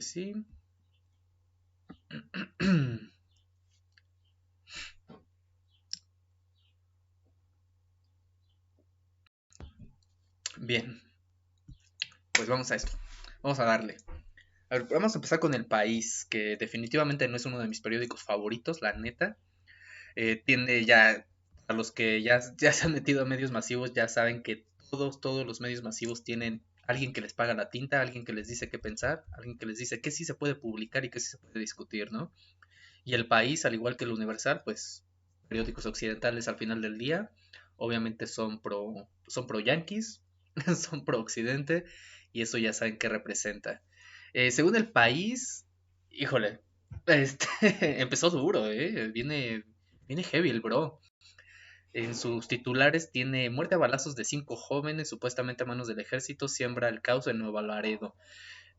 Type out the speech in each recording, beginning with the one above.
Sí. Bien, pues vamos a esto. Vamos a darle. A ver, vamos a empezar con El País, que definitivamente no es uno de mis periódicos favoritos, la neta. Tiene ya, a los que ya se han metido a medios masivos, ya saben que todos los medios masivos tienen alguien que les paga la tinta, alguien que les dice qué pensar, alguien que les dice qué sí se puede publicar y qué sí se puede discutir, ¿no? Y El País, al igual que el Universal, pues periódicos occidentales al final del día, obviamente son pro yanquis, son pro occidente, y eso ya saben qué representa. Según El País, híjole, este, empezó duro, viene heavy el bro. En sus titulares tiene muerte a balazos de 5 jóvenes, supuestamente a manos del ejército, siembra el caos en Nuevo Laredo.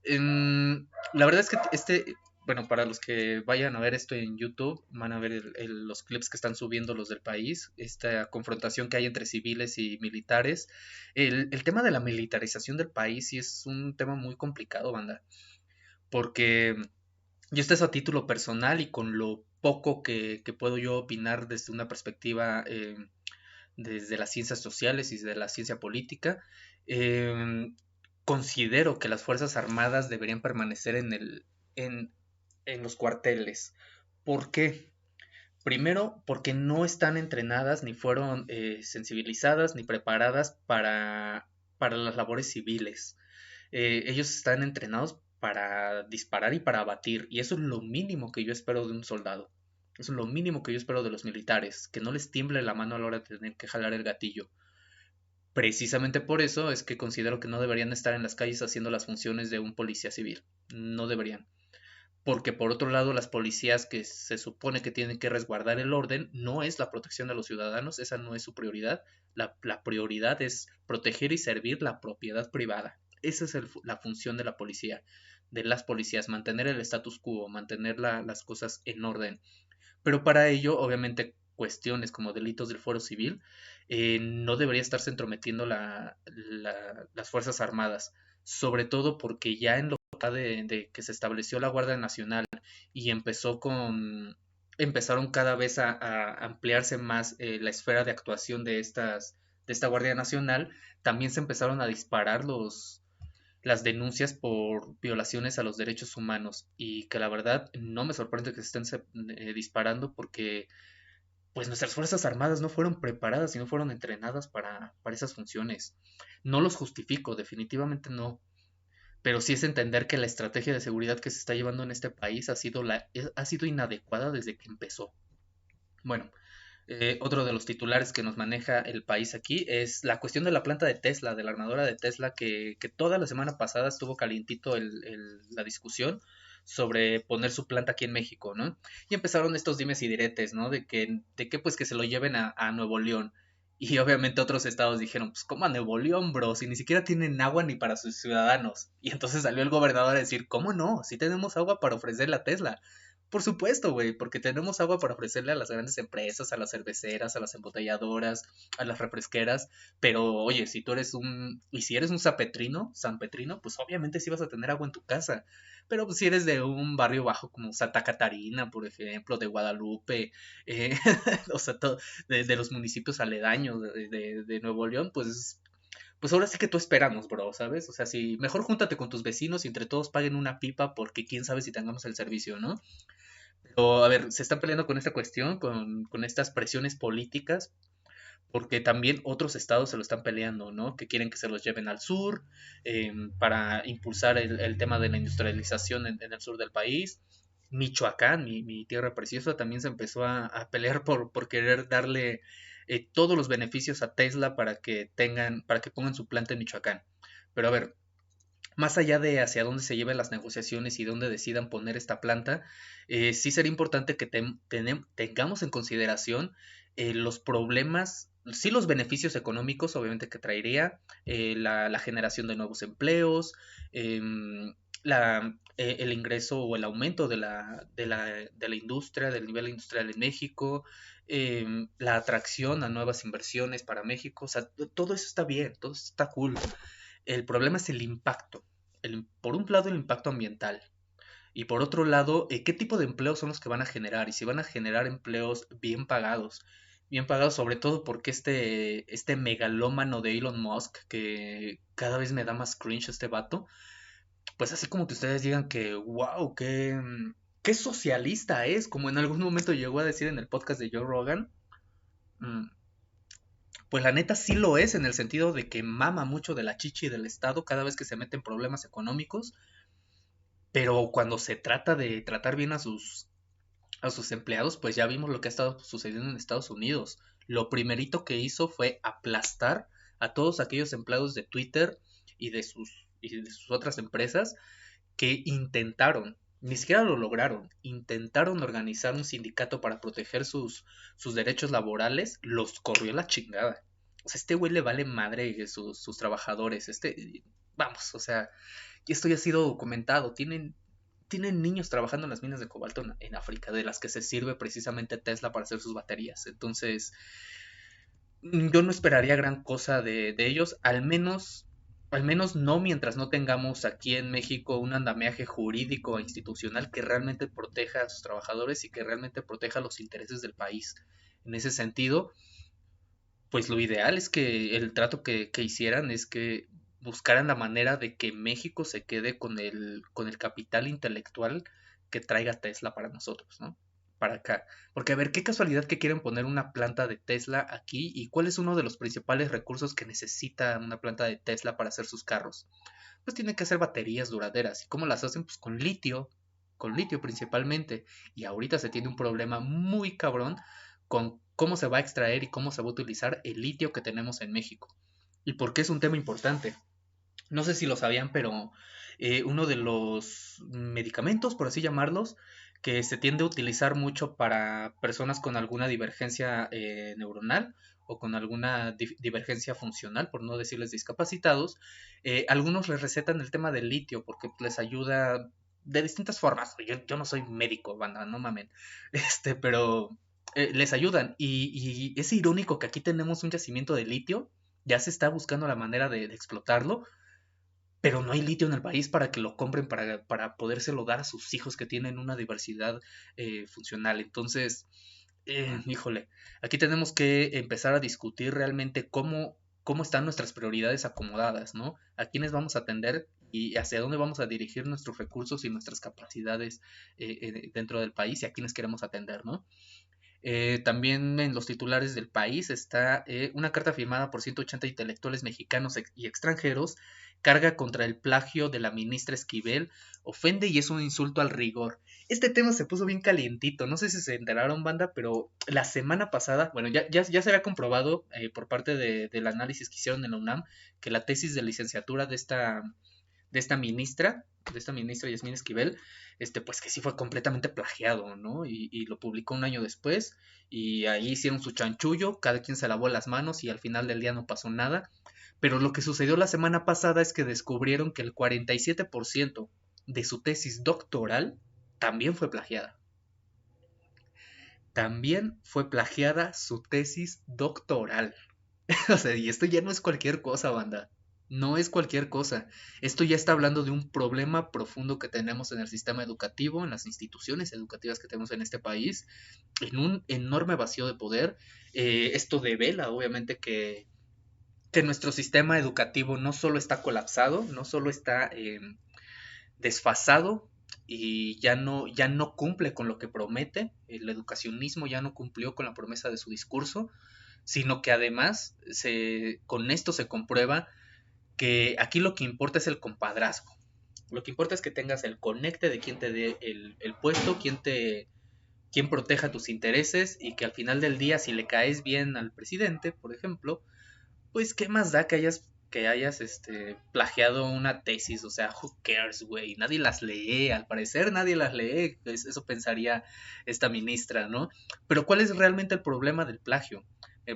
La verdad es que bueno, para los que vayan a ver esto en YouTube, van a ver los clips que están subiendo los del país, esta confrontación que hay entre civiles y militares. El tema de la militarización del país sí es un tema muy complicado, banda, porque yo esto es a título personal y con lo poco que puedo yo opinar desde una perspectiva desde las ciencias sociales y de la ciencia política, eh, considero que las Fuerzas Armadas deberían permanecer en, en los cuarteles. ¿Por qué? Primero, porque no están entrenadas, ni fueron sensibilizadas, ni preparadas para las labores civiles. Ellos están entrenados para disparar y para abatir, y eso es lo mínimo que yo espero de un soldado. Eso es lo mínimo que yo espero de los militares, que no les tiemble la mano a la hora de tener que jalar el gatillo. Precisamente por eso es que considero que no deberían estar en las calles haciendo las funciones de un policía civil. No deberían. Porque por otro lado, las policías que se supone que tienen que resguardar el orden no es la protección de los ciudadanos, esa no es su prioridad. La prioridad es proteger y servir la propiedad privada. Esa es la función de la policía, de las policías, mantener el status quo, mantener las cosas en orden. Pero para ello, obviamente, cuestiones como delitos del fuero civil, no debería estarse entrometiendo las Fuerzas Armadas, sobre todo porque ya en lo de que se estableció la Guardia Nacional y empezaron cada vez a ampliarse más la esfera de actuación de esta Guardia Nacional, también se empezaron a disparar las denuncias por violaciones a los derechos humanos y que la verdad no me sorprende que se estén disparando porque pues nuestras Fuerzas Armadas no fueron preparadas y no fueron entrenadas para esas funciones. No los justifico, definitivamente no, pero sí es entender que la estrategia de seguridad que se está llevando en este país ha sido inadecuada desde que empezó. Bueno, otro de los titulares que nos maneja el país aquí es la cuestión de la planta de Tesla, de la armadora de Tesla, que toda la semana pasada estuvo calientito la discusión sobre poner su planta aquí en México, ¿no? Y empezaron estos dimes y diretes, ¿no? De que pues que se lo lleven a Nuevo León. Y obviamente otros estados dijeron, pues ¿cómo a Nuevo León, bro? Si ni siquiera tienen agua ni para sus ciudadanos. Y entonces salió el gobernador a decir, ¿cómo no? Si tenemos agua para ofrecerle a Tesla. Por supuesto, güey, porque tenemos agua para ofrecerle a las grandes empresas, a las cerveceras, a las embotelladoras, a las refresqueras, pero oye, y si eres un sanpetrino, pues obviamente sí vas a tener agua en tu casa, pero pues, si eres de un barrio bajo como Santa Catarina, por ejemplo, de Guadalupe, eh, o sea, de los municipios aledaños de Nuevo León, pues ahora sí que tú esperamos, bro, ¿sabes? O sea, si mejor júntate con tus vecinos y entre todos paguen una pipa porque quién sabe si tengamos el servicio, ¿no? Pero, a ver, se están peleando con esta cuestión, con estas presiones políticas, porque también otros estados se lo están peleando, ¿no? Que quieren que se los lleven al sur, para impulsar el tema de la industrialización en el sur del país. Michoacán, mi tierra preciosa, también se empezó a pelear por querer darle todos los beneficios a Tesla para que pongan su planta en Michoacán. Pero a ver, más allá de hacia dónde se lleven las negociaciones y dónde decidan poner esta planta, sí sería importante que tengamos en consideración los problemas, sí los beneficios económicos, obviamente que traería la generación de nuevos empleos, el ingreso o el aumento de la industria, del nivel industrial en México, la atracción a nuevas inversiones para México, o sea, todo eso está bien, todo eso está cool. El problema es el impacto. Por un lado, el impacto ambiental. Y por otro lado, ¿qué tipo de empleos son los que van a generar? Y si van a generar empleos bien pagados sobre todo porque este megalómano de Elon Musk, que cada vez me da más cringe este vato, pues así como que ustedes digan que, wow, qué socialista es, como en algún momento llegó a decir en el podcast de Joe Rogan, mm, pues la neta sí lo es en el sentido de que mama mucho de la chichi del Estado cada vez que se mete en problemas económicos, pero cuando se trata de tratar bien a sus empleados, pues ya vimos lo que ha estado sucediendo en Estados Unidos. Lo primerito que hizo fue aplastar a todos aquellos empleados de Twitter y de sus otras empresas que intentaron, ni siquiera lo lograron, intentaron organizar un sindicato para proteger sus derechos laborales, los corrió a la chingada. O sea, este güey le vale madre sus trabajadores. Vamos, o sea, y esto ya ha sido documentado. Tienen niños trabajando en las minas de cobalto en África, de las que se sirve precisamente Tesla para hacer sus baterías. Entonces, yo no esperaría gran cosa de ellos, al menos no mientras no tengamos aquí en México un andamiaje jurídico e institucional que realmente proteja a sus trabajadores y que realmente proteja los intereses del país. En ese sentido, pues lo ideal es que el trato que hicieran es que buscaran la manera de que México se quede con el capital intelectual que traiga Tesla para nosotros, ¿no? Para acá. Porque a ver, qué casualidad que quieren poner una planta de Tesla aquí y cuál es uno de los principales recursos que necesita una planta de Tesla para hacer sus carros. Pues tienen que hacer baterías duraderas. ¿Y cómo las hacen? Pues con litio principalmente. Y ahorita se tiene un problema muy cabrón con cómo se va a extraer y cómo se va a utilizar el litio que tenemos en México. ¿Y por qué es un tema importante? No sé si lo sabían, pero uno de los medicamentos, por así llamarlos, que se tiende a utilizar mucho para personas con alguna divergencia neuronal o con alguna divergencia funcional, por no decirles discapacitados, algunos les recetan el tema del litio porque les ayuda de distintas formas. Yo no soy médico, banda, no mamen. Pero les ayudan. Y es irónico que aquí tenemos un yacimiento de litio, ya se está buscando la manera de explotarlo, pero no hay litio en el país para que lo compren para podérselo dar a sus hijos que tienen una diversidad funcional. Entonces, híjole, aquí tenemos que empezar a discutir realmente cómo están nuestras prioridades acomodadas, ¿no? A quiénes vamos a atender y hacia dónde vamos a dirigir nuestros recursos y nuestras capacidades dentro del país y a quiénes queremos atender, ¿no? También en los titulares del país está una carta firmada por 180 intelectuales mexicanos y extranjeros, carga contra el plagio de la ministra Esquivel, ofende y es un insulto al rigor. Este tema se puso bien calientito, no sé si se enteraron, banda, pero la semana pasada, bueno, ya se había comprobado por parte del análisis que hicieron en la UNAM que la tesis de licenciatura de esta ministra Yasmín Esquivel, pues que sí fue completamente plagiado, ¿no? Y lo publicó un año después y ahí hicieron su chanchullo, cada quien se lavó las manos y al final del día no pasó nada. Pero lo que sucedió la semana pasada es que descubrieron que el 47% de su tesis doctoral también fue plagiada. También fue plagiada su tesis doctoral. O sea, y esto ya no es cualquier cosa, banda. No es cualquier cosa. Esto ya está hablando de un problema profundo que tenemos en el sistema educativo, en las instituciones educativas que tenemos en este país, en un enorme vacío de poder. Esto devela, obviamente, que nuestro sistema educativo no solo está colapsado, no solo está desfasado y ya no cumple con lo que promete. El educacionismo ya no cumplió con la promesa de su discurso, sino que además con esto se comprueba que aquí lo que importa es el compadrazgo. Lo que importa es que tengas el conecte de quien te dé el puesto, quien proteja tus intereses y que al final del día, si le caes bien al presidente, por ejemplo, pues qué más da que hayas plagiado una tesis. O sea, who cares, güey, nadie las lee, al parecer nadie las lee, eso pensaría esta ministra, ¿no? Pero ¿cuál es realmente el problema del plagio?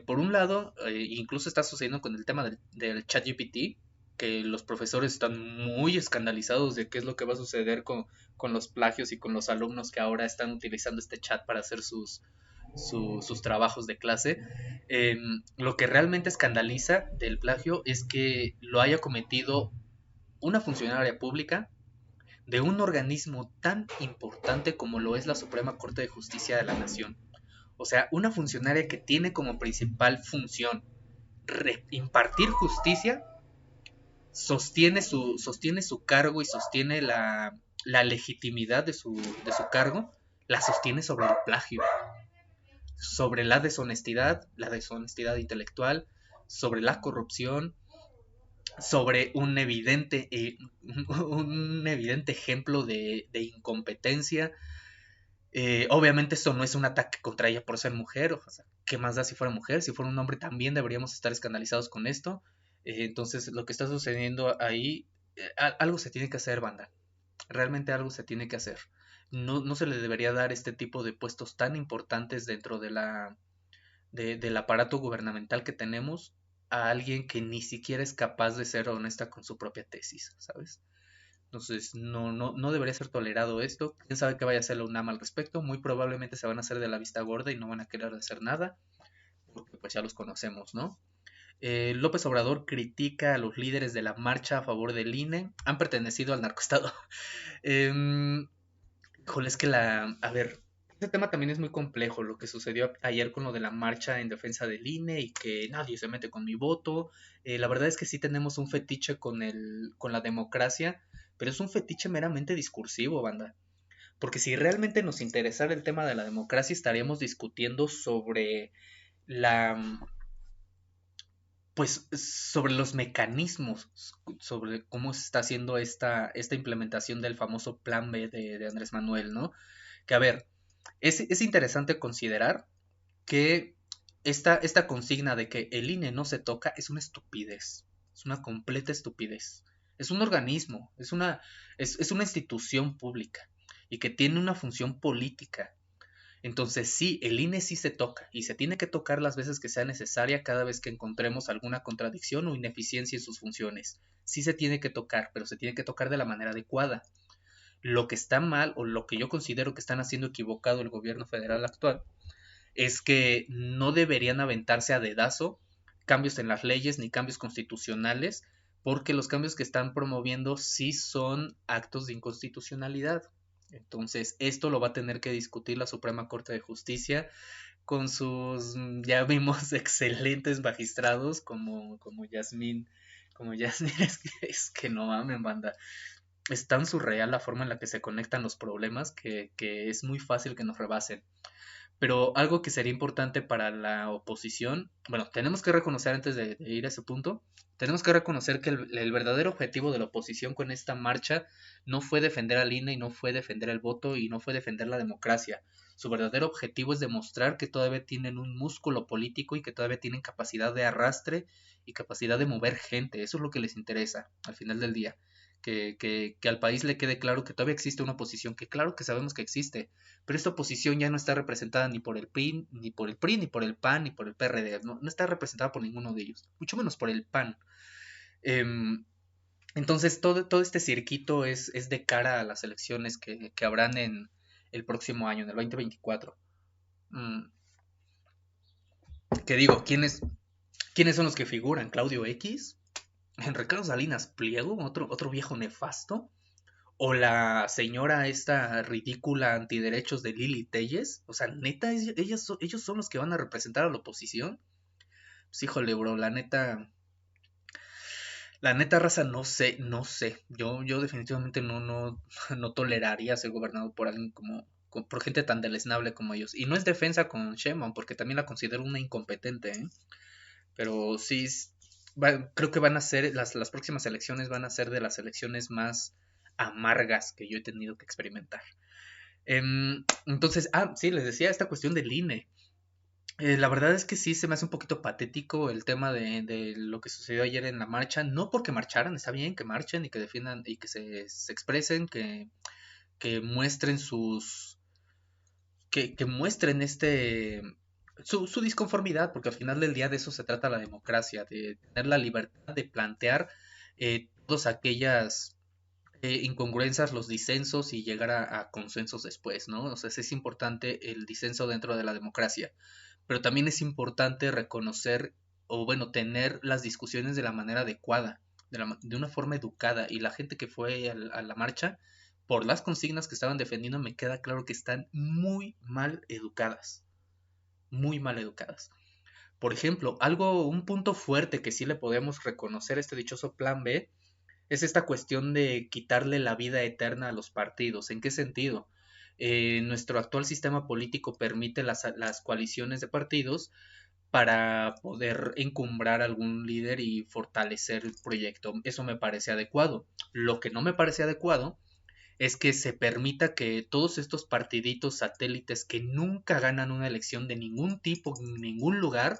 Por un lado, incluso está sucediendo con el tema del ChatGPT, que los profesores están muy escandalizados de qué es lo que va a suceder con los plagios y con los alumnos que ahora están utilizando este chat para hacer sus trabajos de clase. Lo que realmente escandaliza del plagio es que lo haya cometido una funcionaria pública de un organismo tan importante como lo es la Suprema Corte de Justicia de la Nación. O sea, una funcionaria que tiene como principal función impartir justicia, sostiene su cargo y sostiene la legitimidad de su cargo, la sostiene sobre el plagio, sobre la deshonestidad intelectual, sobre la corrupción, sobre un evidente ejemplo de incompetencia. Obviamente esto no es un ataque contra ella por ser mujer, o sea, ¿qué más da si fuera mujer? Si fuera un hombre también deberíamos estar escandalizados con esto. Entonces lo que está sucediendo ahí, algo se tiene que hacer, banda. Realmente algo se tiene que hacer. No, no se le debería dar este tipo de puestos tan importantes dentro del aparato gubernamental que tenemos a alguien que ni siquiera es capaz de ser honesta con su propia tesis, ¿sabes? Entonces, no debería ser tolerado esto. ¿Quién sabe qué vaya a hacer la UNAM al respecto? Muy probablemente se van a hacer de la vista gorda y no van a querer hacer nada, porque pues ya los conocemos, ¿no? López Obrador critica a los líderes de la marcha a favor del INE. Han pertenecido al narcoestado. Em, Híjole, es que a ver, este tema también es muy complejo, lo que sucedió ayer con lo de la marcha en defensa del INE y que nadie se mete con mi voto. La verdad es que sí tenemos un fetiche con la democracia, pero es un fetiche meramente discursivo, banda. Porque si realmente nos interesara el tema de la democracia, estaríamos discutiendo sobre la, pues, sobre los mecanismos, sobre cómo se está haciendo esta implementación del famoso Plan B de Andrés Manuel, ¿no? Que a ver, es interesante considerar que esta consigna de que el INE no se toca es una estupidez, es una completa estupidez. Es un organismo, es una institución pública y que tiene una función política. Entonces sí, el INE sí se toca y se tiene que tocar las veces que sea necesaria cada vez que encontremos alguna contradicción o ineficiencia en sus funciones. Sí se tiene que tocar, pero se tiene que tocar de la manera adecuada. Lo que está mal o lo que yo considero que están haciendo equivocado el gobierno federal actual es que no deberían aventarse a dedazo cambios en las leyes ni cambios constitucionales, porque los cambios que están promoviendo sí son actos de inconstitucionalidad. Entonces, esto lo va a tener que discutir la Suprema Corte de Justicia con sus, ya vimos, excelentes magistrados como Yasmín, es que no mamen, banda. Es tan surreal la forma en la que se conectan los problemas que es muy fácil que nos rebasen. Pero algo que sería importante para la oposición, bueno, tenemos que reconocer antes de ir a ese punto, tenemos que reconocer que el verdadero objetivo de la oposición con esta marcha no fue defender al INE y no fue defender el voto y no fue defender la democracia. Su verdadero objetivo es demostrar que todavía tienen un músculo político y que todavía tienen capacidad de arrastre y capacidad de mover gente. Eso es lo que les interesa al final del día. Que al país le quede claro que todavía existe una oposición, que claro que sabemos que existe, pero esta oposición ya no está representada ni por el PRI, ni por el PRI, ni por el PAN, ni por el PRD, no está representada por ninguno de ellos, mucho menos por el PAN. Em, entonces todo este circuito es de cara a las elecciones que habrán en el próximo año, en el 2024. Mm, que digo, ¿quiénes son los que figuran? ¿Claudio X? ¿Ricardo Salinas Pliego? ¿Otro viejo nefasto? ¿O la señora esta ridícula antiderechos de Lili Telles? O sea, neta, ellos son los que van a representar a la oposición. Pues híjole, bro, la neta raza, no sé. Yo definitivamente no toleraría ser gobernado por alguien por gente tan deleznable como ellos. Y no es defensa con Sheinbaum, porque también la considero una incompetente, ¿eh? Pero sí, creo que van a ser, las próximas elecciones van a ser de las elecciones más amargas que yo he tenido que experimentar. Entonces, sí, les decía esta cuestión del INE. La verdad es que sí se me hace un poquito patético el tema de lo que sucedió ayer en la marcha. No porque marcharan, está bien que marchen y que defiendan y que se expresen, que muestren que muestren su disconformidad, porque al final del día de eso se trata la democracia, de tener la libertad de plantear todas aquellas incongruencias, los disensos y llegar a consensos después, ¿no? O sea, sí es importante el disenso dentro de la democracia, pero también es importante reconocer o bueno, tener las discusiones de la manera adecuada, de una forma educada y la gente que fue a la marcha por las consignas que estaban defendiendo, me queda claro que están muy mal educadas. Muy mal educadas. Por ejemplo, un punto fuerte que sí le podemos reconocer a este dichoso plan B es esta cuestión de quitarle la vida eterna a los partidos. ¿En qué sentido? Nuestro actual sistema político permite las coaliciones de partidos para poder encumbrar a algún líder y fortalecer el proyecto. Eso me parece adecuado. Lo que no me parece adecuado es que se permita que todos estos partiditos satélites que nunca ganan una elección de ningún tipo en ningún lugar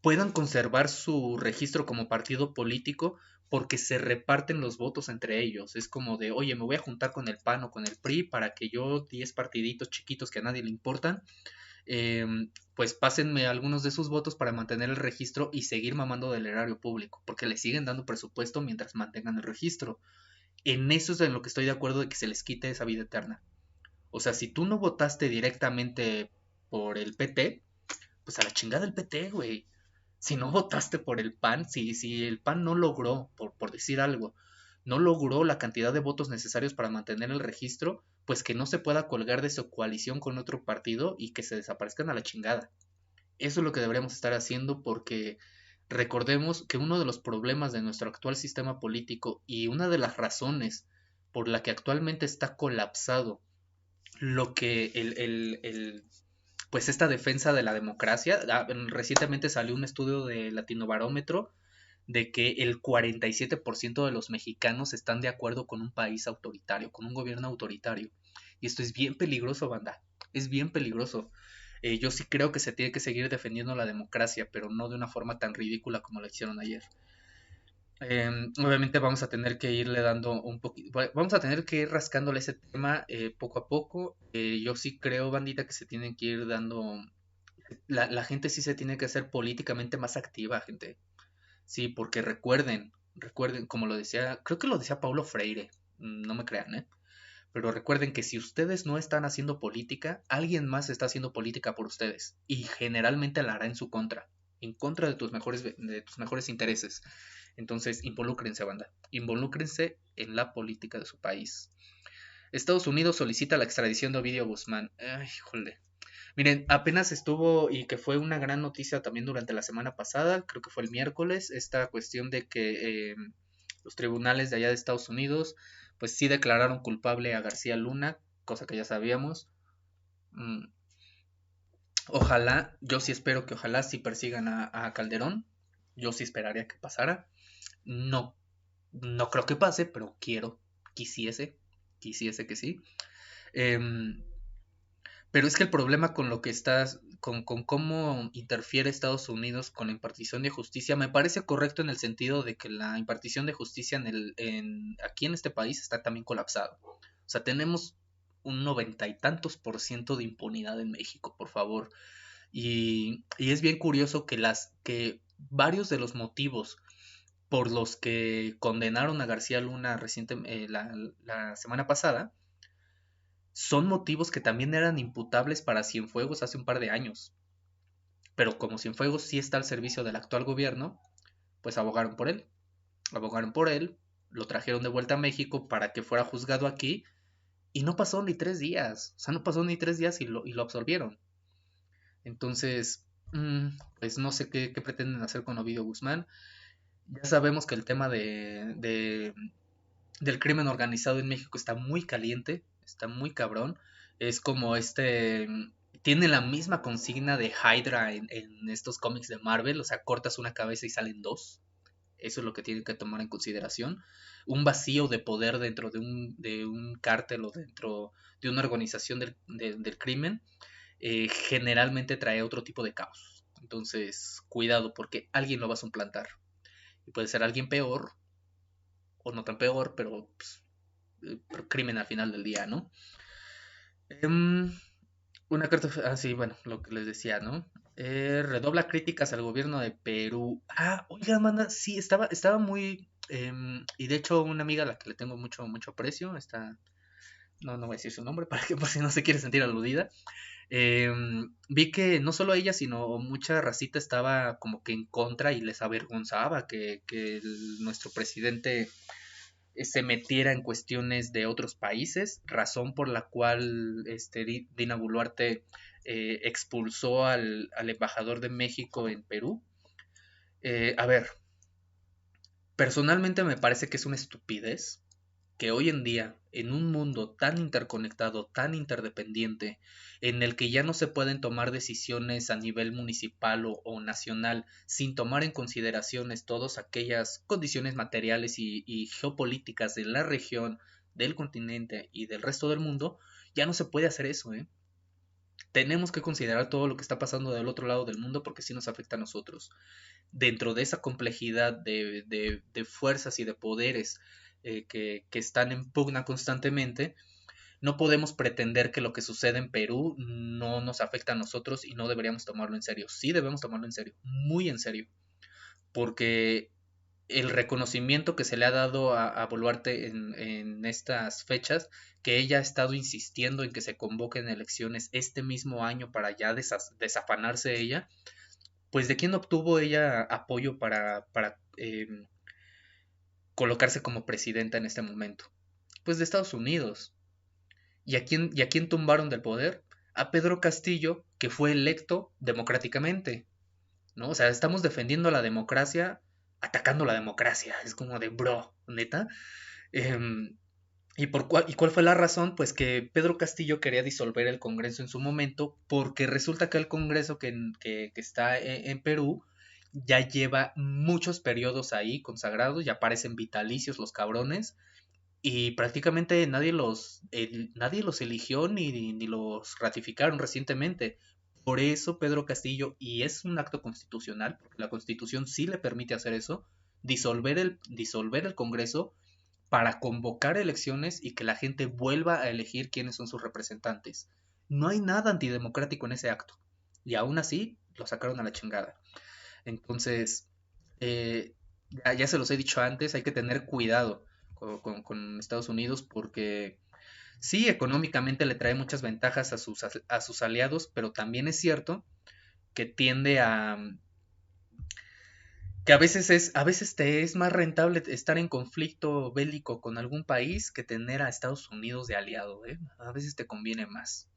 puedan conservar su registro como partido político porque se reparten los votos entre ellos. Es como de, oye, me voy a juntar con el PAN o con el PRI para que yo, 10 partiditos chiquitos que a nadie le importan, pues pásenme algunos de sus votos para mantener el registro y seguir mamando del erario público, porque le siguen dando presupuesto mientras mantengan el registro. En eso es en lo que estoy de acuerdo de que se les quite esa vida eterna. O sea, si tú no votaste directamente por el PT, pues a la chingada el PT, güey. Si no votaste por el PAN, si el PAN no logró, por decir algo, no logró la cantidad de votos necesarios para mantener el registro, pues que no se pueda colgar de su coalición con otro partido y que se desaparezcan a la chingada. Eso es lo que deberíamos estar haciendo porque recordemos que uno de los problemas de nuestro actual sistema político y una de las razones por la que actualmente está colapsado lo que pues esta defensa de la democracia, recientemente salió un estudio de Latinobarómetro de que el 47% de los mexicanos están de acuerdo con un país autoritario, con un gobierno autoritario. Y esto es bien peligroso, banda. Es bien peligroso. Yo sí creo que se tiene que seguir defendiendo la democracia, pero no de una forma tan ridícula como lo hicieron ayer. Obviamente vamos a tener que irle dando un poquito, vamos a tener que ir rascándole ese tema poco a poco. Yo sí creo, bandita, que se tienen que ir dando, la gente sí se tiene que hacer políticamente más activa, gente. Sí, porque recuerden, como lo decía, creo que lo decía Paulo Freire, no me crean, ¿eh? Pero recuerden que si ustedes no están haciendo política, alguien más está haciendo política por ustedes y generalmente la hará en contra de tus mejores intereses. Entonces, involúcrense, banda, involúcrense en la política de su país. Estados Unidos solicita la extradición de Ovidio Guzmán. Ay, híjole. Miren, apenas estuvo y que fue una gran noticia también durante la semana pasada, creo que fue el miércoles, esta cuestión de que los tribunales de allá de Estados Unidos, pues sí declararon culpable a García Luna, cosa que ya sabíamos. Mm, Ojalá, yo sí espero que ojalá sí persigan a Calderón, yo sí esperaría que pasara. No, no creo que pase, pero quisiese, quisiese que sí. Em, Pero es que el problema con lo que estás, con cómo interfiere Estados Unidos con la impartición de justicia, me parece correcto en el sentido de que la impartición de justicia aquí en este país está también colapsado. O sea, tenemos un 90 y tantos % de impunidad en México, por favor. Y es bien curioso que varios de los motivos por los que condenaron a García Luna la semana pasada, son motivos que también eran imputables para Cienfuegos hace un par de años. Pero como Cienfuegos sí está al servicio del actual gobierno, pues abogaron por él. Abogaron por él, lo trajeron de vuelta a México para que fuera juzgado aquí y no pasó ni 3 días. O sea, no pasó ni 3 días y lo absolvieron. Entonces, pues no sé qué pretenden hacer con Ovidio Guzmán. Ya sabemos que el tema del crimen organizado en México está muy caliente, está muy cabrón. Es como tiene la misma consigna de Hydra en estos cómics de Marvel, o sea, cortas una cabeza y salen dos. Eso es lo que tienen que tomar en consideración. Un vacío de poder dentro de un cártel o dentro de una organización del crimen generalmente trae otro tipo de caos. Entonces, cuidado porque alguien lo va a suplantar. Y puede ser alguien peor o no tan peor, pero pues, crimen al final del día, ¿no? Em, una carta, sí, bueno, lo que les decía, ¿no? Redobla críticas al gobierno de Perú. Ah, oiga, manda, sí, estaba muy, y de hecho una amiga a la que le tengo mucho, mucho aprecio, no voy a decir su nombre para que por si no se quiere sentir aludida. Vi que no solo ella, sino mucha racita estaba como que en contra y les avergonzaba que nuestro presidente se metiera en cuestiones de otros países, razón por la cual Dina Boluarte expulsó al embajador de México en Perú. A ver, personalmente me parece que es una estupidez que hoy en día, en un mundo tan interconectado, tan interdependiente, en el que ya no se pueden tomar decisiones a nivel municipal o nacional sin tomar en consideraciones todas aquellas condiciones materiales y geopolíticas de la región, del continente y del resto del mundo, ya no se puede hacer eso, ¿eh? Tenemos que considerar todo lo que está pasando del otro lado del mundo porque sí nos afecta a nosotros. Dentro de esa complejidad de fuerzas y de poderes que están en pugna constantemente, no podemos pretender que lo que sucede en Perú no nos afecta a nosotros y no deberíamos tomarlo en serio. Sí debemos tomarlo en serio, muy en serio, porque el reconocimiento que se le ha dado a Boluarte en estas fechas, que ella ha estado insistiendo en que se convoquen elecciones este mismo año para ya desafanarse ella, pues de quién obtuvo ella apoyo para colocarse como presidenta en este momento. Pues de Estados Unidos. Y a quién tumbaron del poder? A Pedro Castillo, que fue electo democráticamente, ¿no? O sea, estamos defendiendo la democracia, atacando la democracia. Es como de, bro, neta. Em, ¿Y cuál fue la razón? Pues que Pedro Castillo quería disolver el Congreso en su momento, porque resulta que el Congreso que está en Perú ya lleva muchos periodos ahí consagrados, ya parecen vitalicios los cabrones, y prácticamente nadie los eligió ni los ratificaron recientemente. Por eso Pedro Castillo, y es un acto constitucional, porque la Constitución sí le permite hacer eso, disolver el Congreso para convocar elecciones y que la gente vuelva a elegir quiénes son sus representantes. No hay nada antidemocrático en ese acto. Y aún así lo sacaron a la chingada. Entonces, eh, ya se los he dicho antes, hay que tener cuidado con Estados Unidos porque sí, económicamente le trae muchas ventajas a sus aliados, pero también es cierto que tiende a, que a veces te es más rentable estar en conflicto bélico con algún país que tener a Estados Unidos de aliado, ¿eh? A veces te conviene más.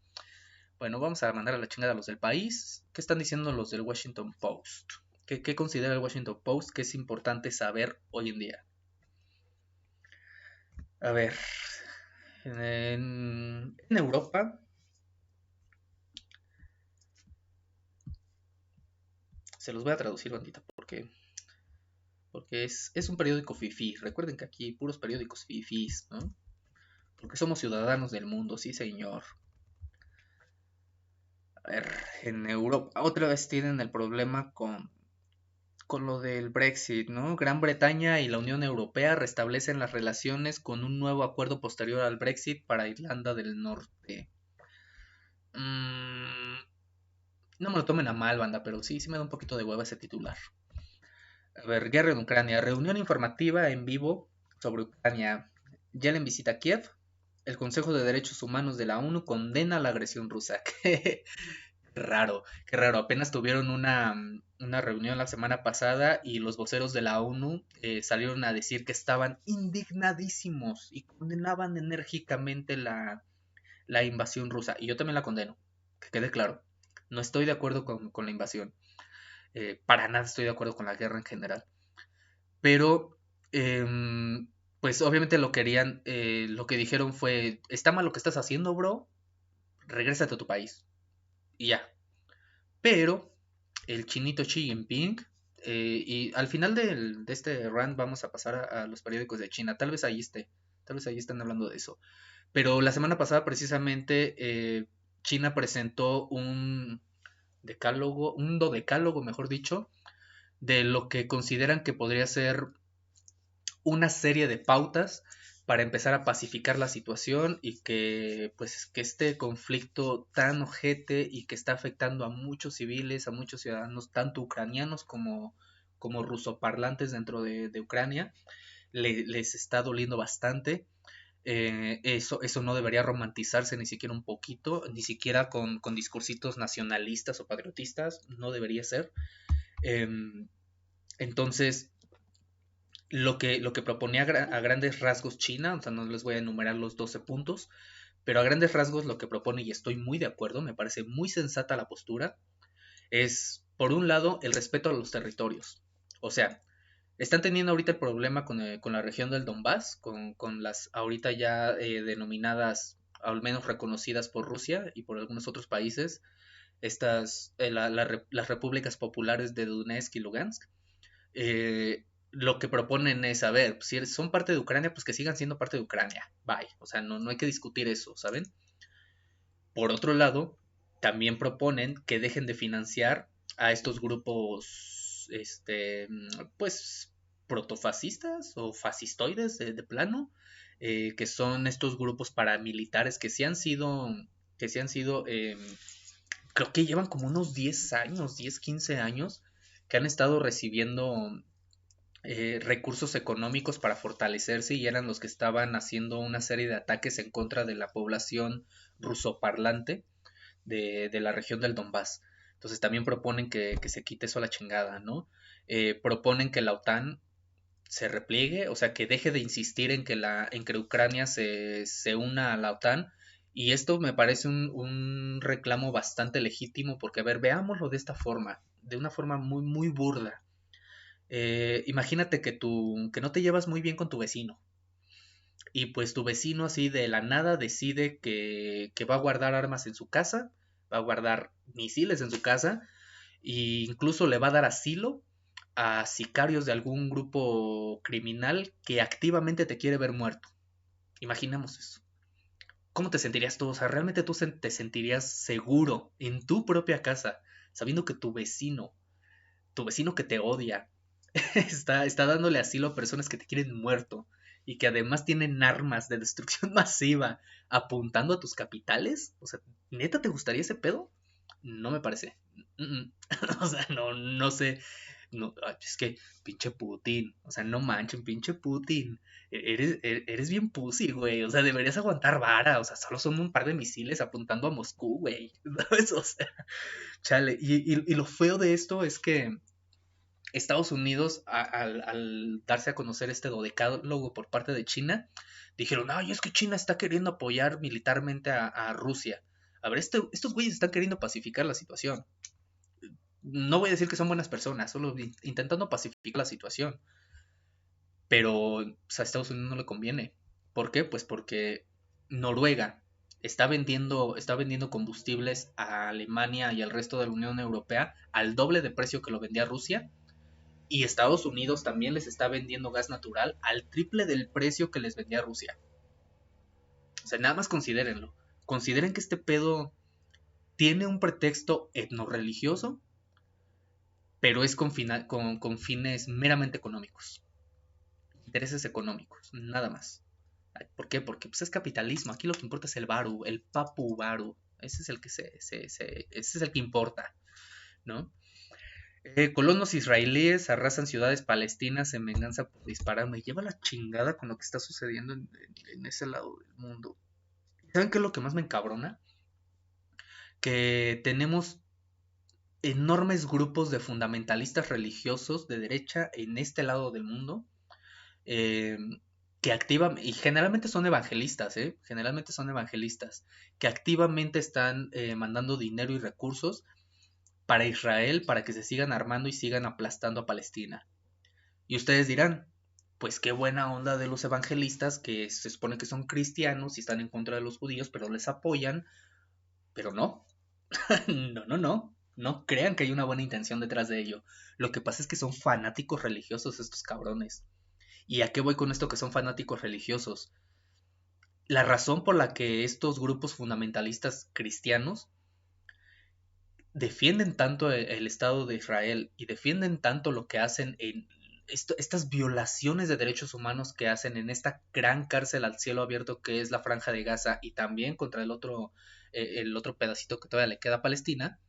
Bueno, vamos a mandar a la chingada a los del país. ¿Qué están diciendo los del Washington Post? ¿Qué considera el Washington Post que es importante saber hoy en día? A ver, en Europa, se los voy a traducir, bandita, porque es un periódico fifí. Recuerden que aquí puros periódicos fifís, ¿no? Porque somos ciudadanos del mundo, sí señor. A ver, en Europa otra vez tienen el problema con lo del Brexit, ¿no? Gran Bretaña y la Unión Europea restablecen las relaciones con un nuevo acuerdo posterior al Brexit para Irlanda del Norte. Mm, no me lo tomen a mal, banda, pero sí me da un poquito de hueva ese titular. A ver, guerra en Ucrania. Reunión informativa en vivo sobre Ucrania. Yellen visita Kiev. El Consejo de Derechos Humanos de la ONU condena la agresión rusa. Qué raro, qué raro. Apenas tuvieron una reunión la semana pasada y los voceros de la ONU salieron a decir que estaban indignadísimos y condenaban enérgicamente la invasión rusa. Y yo también la condeno, que quede claro. No estoy de acuerdo con la invasión. Para nada estoy de acuerdo con la guerra en general. Pero, pues obviamente lo que dijeron fue, está mal lo que estás haciendo, bro, regrésate a tu país. Y ya. Pero el chinito Xi Jinping, y al final de este rant vamos a pasar a los periódicos de China, tal vez ahí están hablando de eso. Pero la semana pasada precisamente China presentó un dodecálogo, mejor dicho, de lo que consideran que podría ser una serie de pautas para empezar a pacificar la situación y que pues que este conflicto tan ojete y que está afectando a muchos civiles, a muchos ciudadanos, tanto ucranianos como rusoparlantes dentro de Ucrania, les está doliendo bastante. Eso no debería romantizarse ni siquiera un poquito, ni siquiera con discursitos nacionalistas o patriotistas, no debería ser. Entonces, lo que proponía a grandes rasgos China, o sea, no les voy a enumerar los 12 puntos, pero a grandes rasgos lo que propone, y estoy muy de acuerdo, me parece muy sensata la postura, es, por un lado, el respeto a los territorios. O sea, están teniendo ahorita el problema con la región del Donbass, con las ahorita ya denominadas, al menos reconocidas por Rusia y por algunos otros países, las repúblicas populares de Donetsk y Lugansk. Lo que proponen es, a ver, si son parte de Ucrania, pues que sigan siendo parte de Ucrania. Bye. O sea, no hay que discutir eso, ¿saben? Por otro lado, también proponen que dejen de financiar a estos grupos, pues, protofascistas o fascistoides de plano, que son estos grupos paramilitares que sí han sido, creo que llevan como unos 10 años, 10 15 años, que han estado recibiendo recursos económicos para fortalecerse y eran los que estaban haciendo una serie de ataques en contra de la población rusoparlante de la región del Donbass. Entonces también proponen que se quite eso a la chingada, ¿no? Proponen que la OTAN se repliegue, o sea, que deje de insistir en que Ucrania se una a la OTAN. Y esto me parece un reclamo bastante legítimo porque, a ver, veámoslo de esta forma, de una forma muy, muy burda. Imagínate que no te llevas muy bien con tu vecino y pues tu vecino así de la nada decide que va a guardar armas en su casa, va a guardar misiles en su casa e incluso le va a dar asilo a sicarios de algún grupo criminal que activamente te quiere ver muerto. Imaginemos eso. ¿Cómo te sentirías tú? O sea, ¿realmente tú te sentirías seguro en tu propia casa sabiendo que tu vecino que te odia, está dándole asilo a personas que te quieren muerto y que además tienen armas de destrucción masiva apuntando a tus capitales? O sea, ¿neta te gustaría ese pedo? No me parece. O sea, no sé. No, es que pinche Putin. O sea, no manchen, pinche Putin. Eres bien pussy, güey. O sea, deberías aguantar vara. O sea, solo son un par de misiles apuntando a Moscú, güey. ¿Sabes? O sea, chale. Y lo feo de esto es que Estados Unidos, al darse a conocer este dodecálogo por parte de China, dijeron, ay, es que China está queriendo apoyar militarmente a Rusia. A ver, estos güeyes están queriendo pacificar la situación. No voy a decir que son buenas personas, solo intentando pacificar la situación. Pero pues, a Estados Unidos no le conviene. ¿Por qué? Pues porque Noruega está vendiendo combustibles a Alemania y al resto de la Unión Europea al doble de precio que lo vendía Rusia. Y Estados Unidos también les está vendiendo gas natural al triple del precio que les vendía Rusia. O sea, nada más considérenlo. Consideren que este pedo tiene un pretexto etnorreligioso, pero es con fines meramente económicos. Intereses económicos, nada más. ¿Por qué? Porque pues, es capitalismo. Aquí lo que importa es el varu, el papu varu. Ese es el que ese es el que importa, ¿no? Colonos israelíes arrasan ciudades palestinas en venganza por disparar. Me lleva la chingada con lo que está sucediendo en ese lado del mundo. ¿Saben qué es lo que más me encabrona? Que tenemos enormes grupos de fundamentalistas religiosos de derecha en este lado del mundo, eh, que activan, y generalmente son evangelistas, generalmente son evangelistas, que activamente están mandando dinero y recursos para Israel, para que se sigan armando y sigan aplastando a Palestina. Y ustedes dirán, pues qué buena onda de los evangelistas que se supone que son cristianos y están en contra de los judíos, pero les apoyan, pero no, no, no, no. No crean que hay una buena intención detrás de ello. Lo que pasa es que son fanáticos religiosos estos cabrones. ¿Y a qué voy con esto que son fanáticos religiosos? La razón por la que estos grupos fundamentalistas cristianos defienden tanto el Estado de Israel y defienden tanto lo que hacen en estas violaciones de derechos humanos que hacen en esta gran cárcel al cielo abierto que es la Franja de Gaza y también contra el otro pedacito que todavía le queda a Palestina,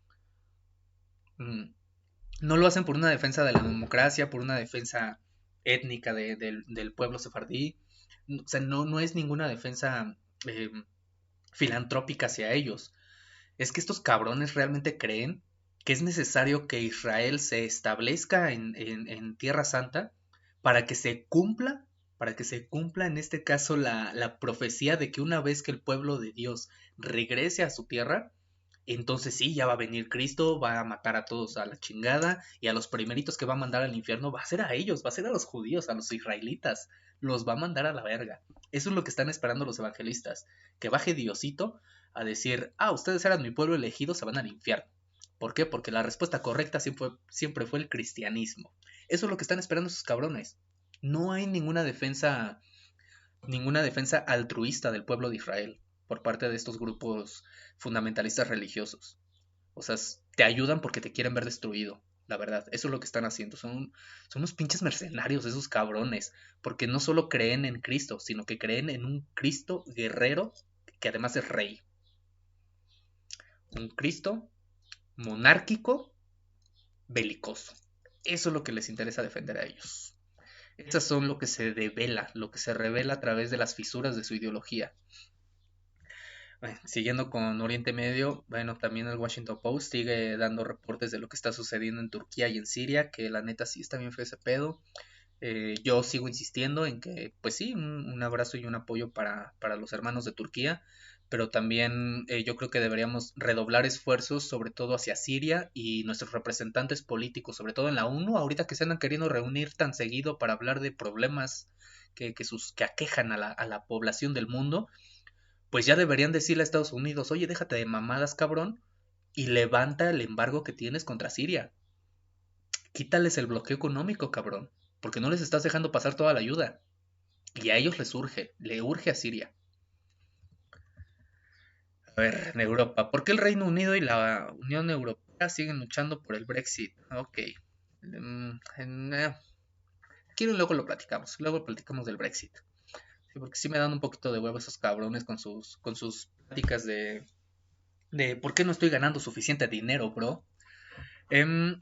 no lo hacen por una defensa de la democracia, por una defensa étnica del pueblo sefardí. O sea, no es ninguna defensa eh, filantrópica hacia ellos. Es que estos cabrones realmente creen que es necesario que Israel se establezca en Tierra Santa para que se cumpla, para que se cumpla en este caso la profecía de que una vez que el pueblo de Dios regrese a su tierra, entonces sí, ya va a venir Cristo, va a matar a todos a la chingada y a los primeritos que va a mandar al infierno va a ser a ellos, va a ser a los judíos, a los israelitas, los va a mandar a la verga. Eso es lo que están esperando los evangelistas, que baje Diosito a decir, ah, ustedes eran mi pueblo elegido, se van al infierno. ¿Por qué? Porque la respuesta correcta siempre fue el cristianismo. Eso es lo que están esperando esos cabrones. No hay ninguna defensa altruista del pueblo de Israel por parte de estos grupos fundamentalistas religiosos. O sea, te ayudan porque te quieren ver destruido, la verdad. Eso es lo que están haciendo. Son unos pinches mercenarios, esos cabrones. Porque no solo creen en Cristo, sino que creen en un Cristo guerrero que además es rey. Un Cristo monárquico, belicoso. Eso es lo que les interesa defender a ellos. Esas son lo que se devela, lo que se revela a través de las fisuras de su ideología. Bueno, siguiendo con Oriente Medio, bueno, también el Washington Post sigue dando reportes de lo que está sucediendo en Turquía y en Siria, que la neta sí está bien feo ese pedo. Yo sigo insistiendo en que, pues sí, un abrazo y un apoyo para los hermanos de Turquía, pero también yo creo que deberíamos redoblar esfuerzos, sobre todo hacia Siria y nuestros representantes políticos, sobre todo en la ONU, ahorita que se andan queriendo reunir tan seguido para hablar de problemas que aquejan a la población del mundo, pues ya deberían decirle a Estados Unidos, oye, déjate de mamadas, cabrón, y levanta el embargo que tienes contra Siria. Quítales el bloqueo económico, cabrón, porque no les estás dejando pasar toda la ayuda. Y a ellos le urge a Siria. A ver, en Europa, ¿por qué el Reino Unido y la Unión Europea siguen luchando por el Brexit? Ok. Mm, en, eh, Quiero luego lo platicamos, luego platicamos del Brexit. Sí, porque sí me dan un poquito de huevo esos cabrones con sus pláticas de por qué no estoy ganando suficiente dinero, bro. Em,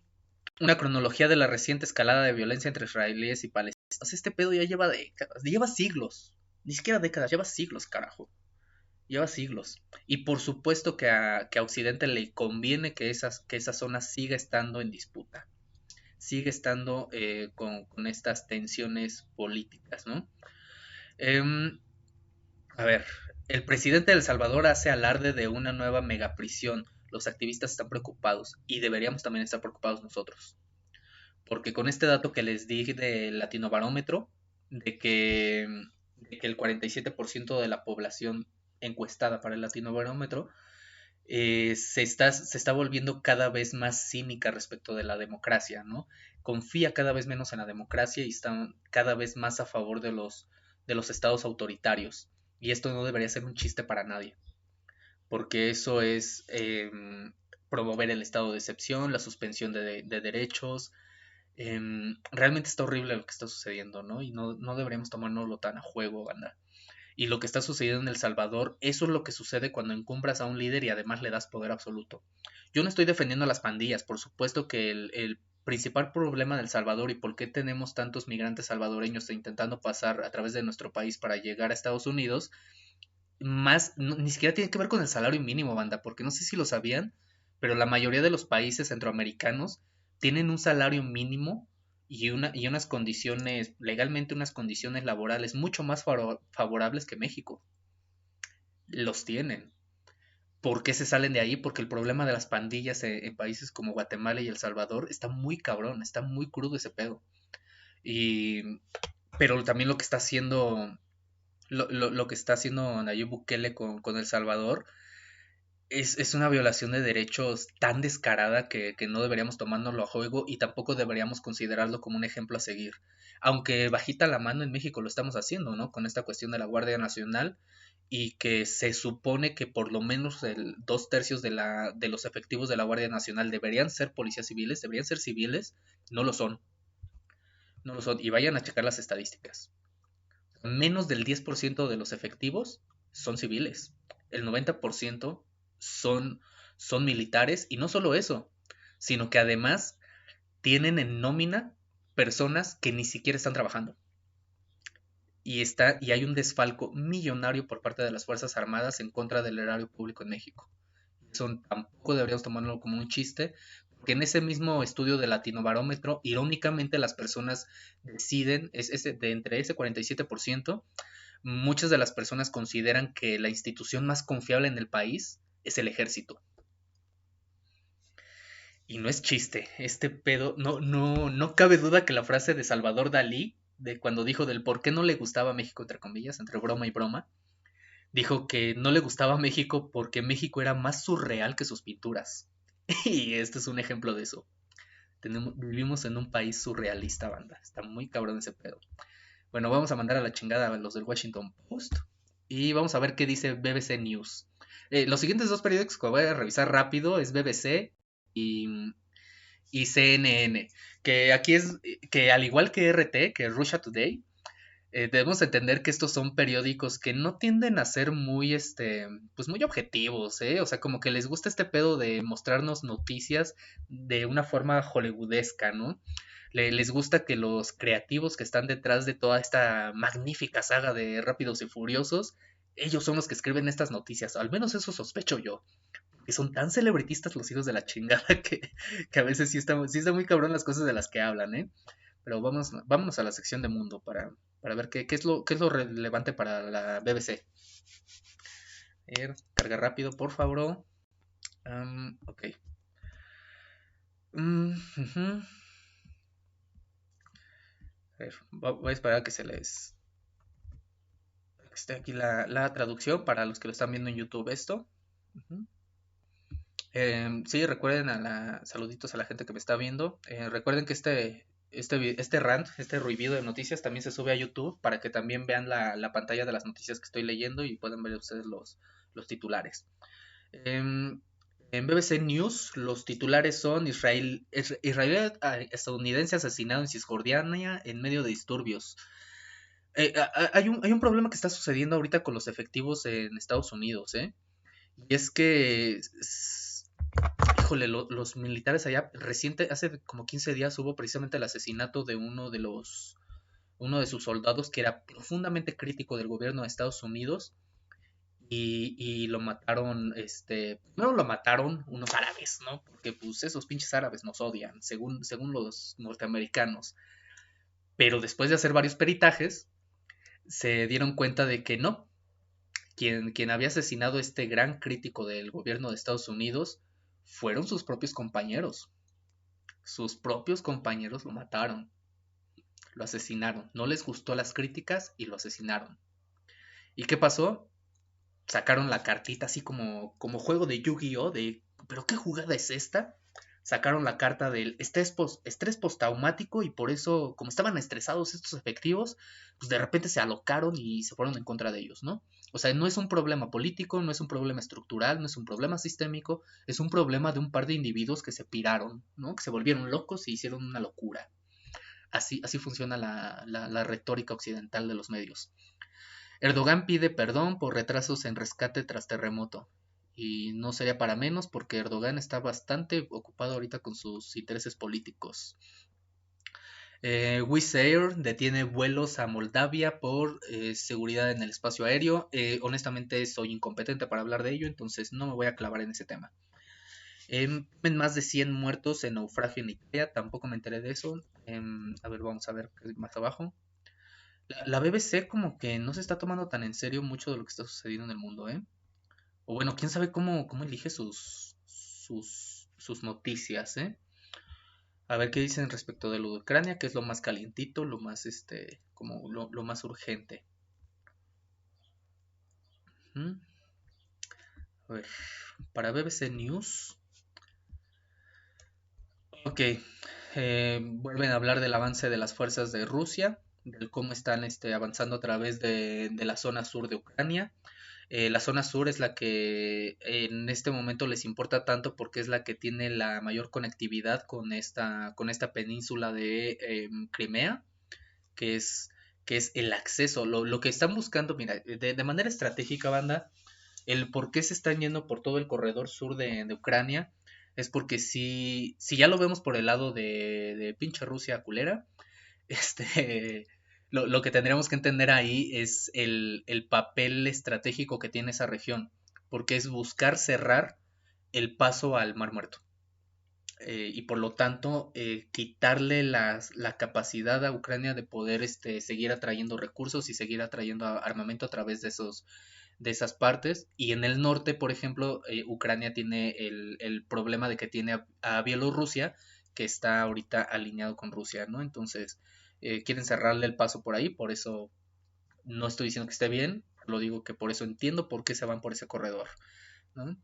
una cronología de la reciente escalada de violencia entre israelíes y palestinos. O sea, este pedo ya lleva décadas, lleva siglos, ni siquiera décadas, lleva siglos, carajo. Lleva siglos. Y por supuesto que a Occidente le conviene que esa zona siga estando en disputa, sigue estando con estas tensiones políticas, ¿no? Em, a ver, el presidente de El Salvador hace alarde de una nueva megaprisión. Los activistas están preocupados y deberíamos también estar preocupados nosotros. Porque con este dato que les di del Latinobarómetro, de que el 47% de la población encuestada para el Latinobarómetro se está volviendo cada vez más cínica respecto de la democracia, ¿no? Confía cada vez menos en la democracia y está cada vez más a favor de los estados autoritarios. Y esto no debería ser un chiste para nadie, porque eso es promover el estado de excepción, la suspensión de derechos. Realmente está horrible lo que está sucediendo, ¿no? Y no deberíamos tomárnoslo tan a juego, banda. Y lo que está sucediendo en El Salvador, eso es lo que sucede cuando encumbras a un líder y además le das poder absoluto. Yo no estoy defendiendo a las pandillas, por supuesto que el principal problema de El Salvador y por qué tenemos tantos migrantes salvadoreños intentando pasar a través de nuestro país para llegar a Estados Unidos, ni siquiera tiene que ver con el salario mínimo, banda, porque no sé si lo sabían, pero la mayoría de los países centroamericanos tienen un salario mínimo y unas condiciones, legalmente unas condiciones laborales mucho más favorables que México. Los tienen. ¿Por qué se salen de ahí? Porque el problema de las pandillas en países como Guatemala y El Salvador está muy cabrón, está muy crudo ese pedo. Y, pero también lo que está haciendo, lo que está haciendo Nayib Bukele con El Salvador es una violación de derechos tan descarada que no deberíamos tomárnoslo a juego y tampoco deberíamos considerarlo como un ejemplo a seguir. Aunque bajita la mano en México lo estamos haciendo, ¿no? Con esta cuestión de la Guardia Nacional y que se supone que por lo menos el 2/3 de los efectivos de la Guardia Nacional deberían ser policías civiles, deberían ser civiles, no lo son, no lo son. Y vayan a checar las estadísticas. Menos del 10% de los efectivos son civiles. El 90% son, son militares y no solo eso, sino que además tienen en nómina personas que ni siquiera están trabajando. Y hay un desfalco millonario por parte de las Fuerzas Armadas en contra del erario público en México. Eso tampoco deberíamos tomarlo como un chiste, Que en ese mismo estudio de Latinobarómetro, irónicamente las personas deciden, de entre ese 47%, muchas de las personas consideran que la institución más confiable en el país es el ejército. Y no es chiste, este pedo, no cabe duda que la frase de Salvador Dalí, de cuando dijo del por qué no le gustaba México, entre comillas, entre broma y broma, dijo que no le gustaba México porque México era más surreal que sus pinturas. Y este es un ejemplo de eso. Vivimos en un país surrealista, banda. Está muy cabrón ese pedo. Bueno, vamos a mandar a la chingada a los del Washington Post y vamos a ver qué dice BBC News. Los siguientes dos periódicos que voy a revisar rápido es BBC y, y CNN, que aquí es que al igual que RT, que es Russia Today, debemos entender que estos son periódicos que no tienden a ser muy, pues muy objetivos, ¿eh? O sea, como que les gusta este pedo de mostrarnos noticias de una forma hollywoodesca, ¿no? Les gusta que los creativos que están detrás de toda esta magnífica saga de Rápidos y Furiosos, ellos son los que escriben estas noticias, al menos eso sospecho yo, que son tan celebritistas los hijos de la chingada que a veces sí está muy cabrón las cosas de las que hablan, ¿eh? Pero vámonos a la sección de mundo para ver qué es lo relevante para la BBC. A ver, carga rápido, por favor. Ok. Ujú. A ver, voy a esperar a que que esté aquí la traducción para los que lo están viendo en YouTube esto. Ujú. Sí, recuerden saluditos a la gente que me está viendo. Recuerden que este rant, este ruido de noticias también se sube a YouTube para que también vean la pantalla de las noticias que estoy leyendo y puedan ver ustedes los titulares. Em, en BBC News, los titulares son Israel estadounidense asesinado en Cisjordania en medio de disturbios. Hay un problema que está sucediendo ahorita con los efectivos en Estados Unidos, ¿eh? Y es que híjole, los militares allá, hace como 15 días hubo precisamente el asesinato de uno de sus soldados que era profundamente crítico del gobierno de Estados Unidos y lo mataron, primero lo mataron unos árabes, ¿no? Porque pues esos pinches árabes nos odian, según los norteamericanos. Pero después de hacer varios peritajes, se dieron cuenta de que no, quien había asesinado a este gran crítico del gobierno de Estados Unidos fueron sus propios compañeros. Sus propios compañeros lo mataron, lo asesinaron. No les gustó las críticas y lo asesinaron. ¿Y qué pasó? Sacaron la cartita así como juego de Yu-Gi-Oh! ¿Pero qué jugada es esta? Sacaron la carta del estrés postraumático y por eso, como estaban estresados estos efectivos, pues de repente se alocaron y se fueron en contra de ellos, ¿no? O sea, no es un problema político, no es un problema estructural, no es un problema sistémico, es un problema de un par de individuos que se piraron, ¿no? Que se volvieron locos y hicieron una locura. Así funciona la retórica occidental de los medios. Erdogan pide perdón por retrasos en rescate tras terremoto. Y no sería para menos porque Erdogan está bastante ocupado ahorita con sus intereses políticos. Wizz Air detiene vuelos a Moldavia por seguridad en el espacio aéreo. Honestamente soy incompetente para hablar de ello, entonces no me voy a clavar en ese tema. Más de 100 muertos en naufragio en Italia, tampoco me enteré de eso. A ver, vamos a ver qué más abajo. La BBC como que no se está tomando tan en serio mucho de lo que está sucediendo en el mundo, ¿eh? O bueno, quién sabe cómo elige sus noticias, ¿eh? A ver qué dicen respecto de lo de Ucrania, que es lo más calientito, lo más, como lo más urgente. ¿Mm? A ver, para BBC News. Ok, vuelven a hablar del avance de las fuerzas de Rusia, del cómo están avanzando a través de la zona sur de Ucrania. La zona sur es la que en este momento les importa tanto porque es la que tiene la mayor conectividad con esta península de Crimea, que es, que es el acceso. Lo que están buscando, mira, de manera estratégica, banda, el por qué se están yendo por todo el corredor sur de Ucrania es porque si ya lo vemos por el lado de pinche Rusia culera, este, lo que tendríamos que entender ahí es el papel estratégico que tiene esa región, porque es buscar cerrar el paso al Mar Muerto. y por lo tanto quitarle la capacidad a Ucrania de poder seguir atrayendo recursos y seguir atrayendo armamento a través de esas partes. Y en el norte, por ejemplo, Ucrania tiene el problema de que tiene a Bielorrusia, que está ahorita alineado con Rusia, ¿no? Entonces, quieren cerrarle el paso por ahí, por eso no estoy diciendo que esté bien, lo digo que por eso entiendo por qué se van por ese corredor, ¿no?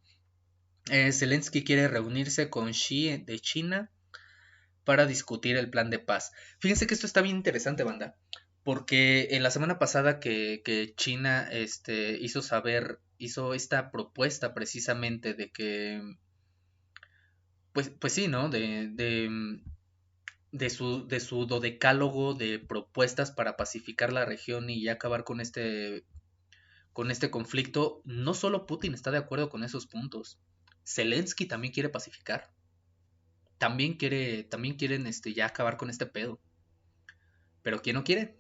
Zelensky quiere reunirse con Xi de China para discutir el plan de paz. Fíjense que esto está bien interesante, banda, porque en la semana pasada que China hizo esta propuesta precisamente de que, pues sí, ¿no? De su dodecálogo de propuestas para pacificar la región y ya acabar con este conflicto, no solo Putin está de acuerdo con esos puntos, Zelensky también quiere pacificar, también quieren ya acabar con este pedo. Pero ¿quién no quiere?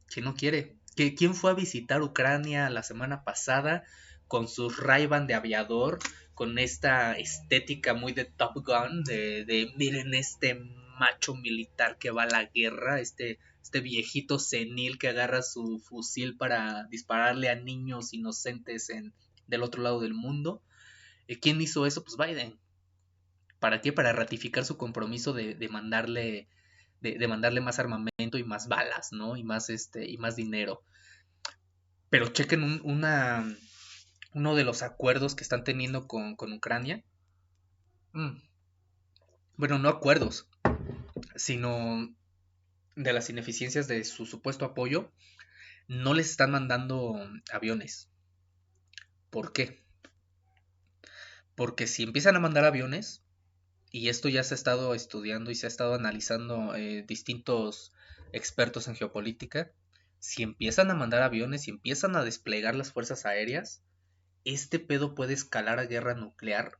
¿Quién no quiere? ¿Quién fue a visitar Ucrania la semana pasada con su Ray-Ban de aviador, con esta estética muy de Top Gun, de miren este macho militar que va a la guerra, este viejito senil que agarra su fusil para dispararle a niños inocentes del otro lado del mundo? ¿Quién hizo eso? Pues Biden. ¿Para qué? Para ratificar su compromiso de mandarle más armamento y más balas, ¿no? Y más dinero. Pero chequen uno de los acuerdos que están teniendo con Ucrania. Mm, Bueno, no acuerdos, sino de las ineficiencias de su supuesto apoyo. No les están mandando aviones. ¿Por qué? Porque si empiezan a mandar aviones, y esto ya se ha estado estudiando y se ha estado analizando distintos expertos en geopolítica, si empiezan a mandar aviones y empiezan a desplegar las fuerzas aéreas, este pedo puede escalar a guerra nuclear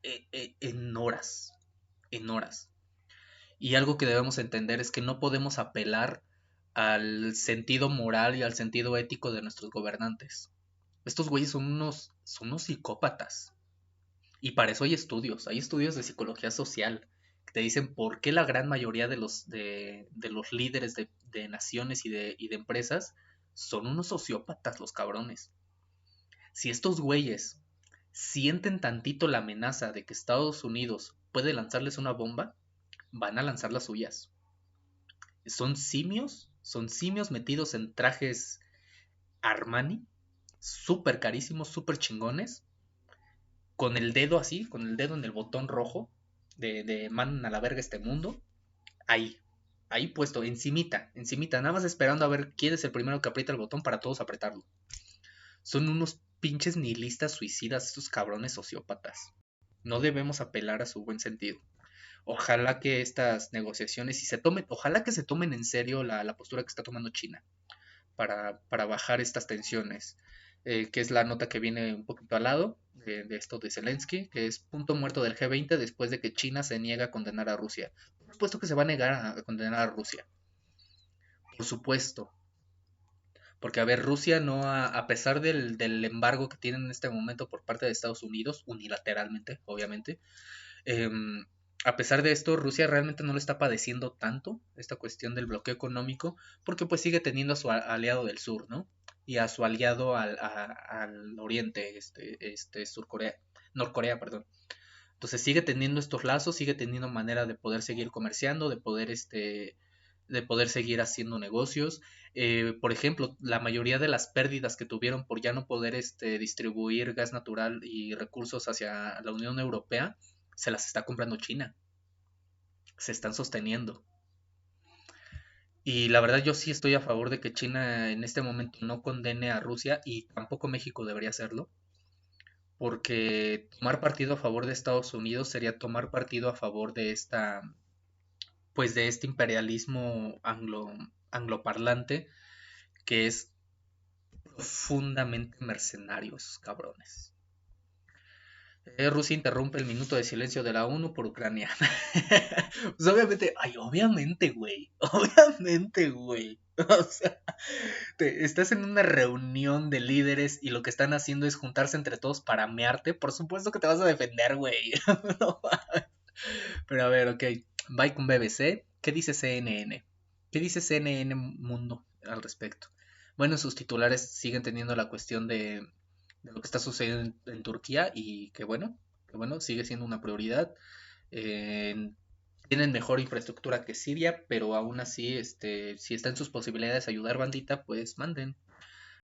en horas, en horas. Y algo que debemos entender es que no podemos apelar al sentido moral y al sentido ético de nuestros gobernantes. Estos güeyes son unos psicópatas. Y para eso hay estudios de psicología social que te dicen por qué la gran mayoría de los líderes de naciones y de empresas son unos sociópatas los cabrones. Si estos güeyes sienten tantito la amenaza de que Estados Unidos puede lanzarles una bomba, van a lanzar las suyas. Son simios metidos en trajes Armani, súper carísimos, súper chingones, con el dedo así, con el dedo en el botón rojo de mandan a la verga este mundo, ahí, ahí puesto, encimita, nada más esperando a ver quién es el primero que aprieta el botón para todos apretarlo. Son unos pinches nihilistas suicidas, estos cabrones sociópatas. No debemos apelar a su buen sentido. Ojalá que estas negociaciones, ojalá que se tomen en serio la postura que está tomando China para bajar estas tensiones, que es la nota que viene un poquito al lado de esto de Zelensky, que es punto muerto del G20 después de que China se niega a condenar a Rusia. Por supuesto que se va a negar a condenar a Rusia. Por supuesto. Porque, a ver, Rusia no, a pesar del embargo que tienen en este momento por parte de Estados Unidos, unilateralmente, obviamente, em, a pesar de esto, Rusia realmente no lo está padeciendo tanto, esta cuestión del bloqueo económico, porque pues sigue teniendo a su aliado del sur, ¿no? Y a su aliado al oriente, Norcorea, perdón. Entonces sigue teniendo estos lazos, sigue teniendo manera de poder seguir comerciando, de poder seguir haciendo negocios. Por ejemplo, la mayoría de las pérdidas que tuvieron por ya no poder distribuir gas natural y recursos hacia la Unión Europea, se las está comprando China. Se están sosteniendo. Y la verdad yo sí estoy a favor de que China en este momento no condene a Rusia y tampoco México debería hacerlo, porque tomar partido a favor de Estados Unidos sería tomar partido a favor de este imperialismo angloparlante que es profundamente mercenario, esos cabrones. Rusia interrumpe el minuto de silencio de la ONU por Ucrania. Pues obviamente, güey. Obviamente, güey. O sea, estás en una reunión de líderes y lo que están haciendo es juntarse entre todos para mearte. Por supuesto que te vas a defender, güey. No, Pero a ver, ok. Bye con BBC. ¿Qué dice CNN? ¿Qué dice CNN Mundo al respecto? Bueno, sus titulares siguen teniendo la cuestión de lo que está sucediendo en Turquía y que bueno, sigue siendo una prioridad. Eh, Tienen mejor infraestructura que Siria, pero aún así, si está en sus posibilidades ayudar bandita, pues manden.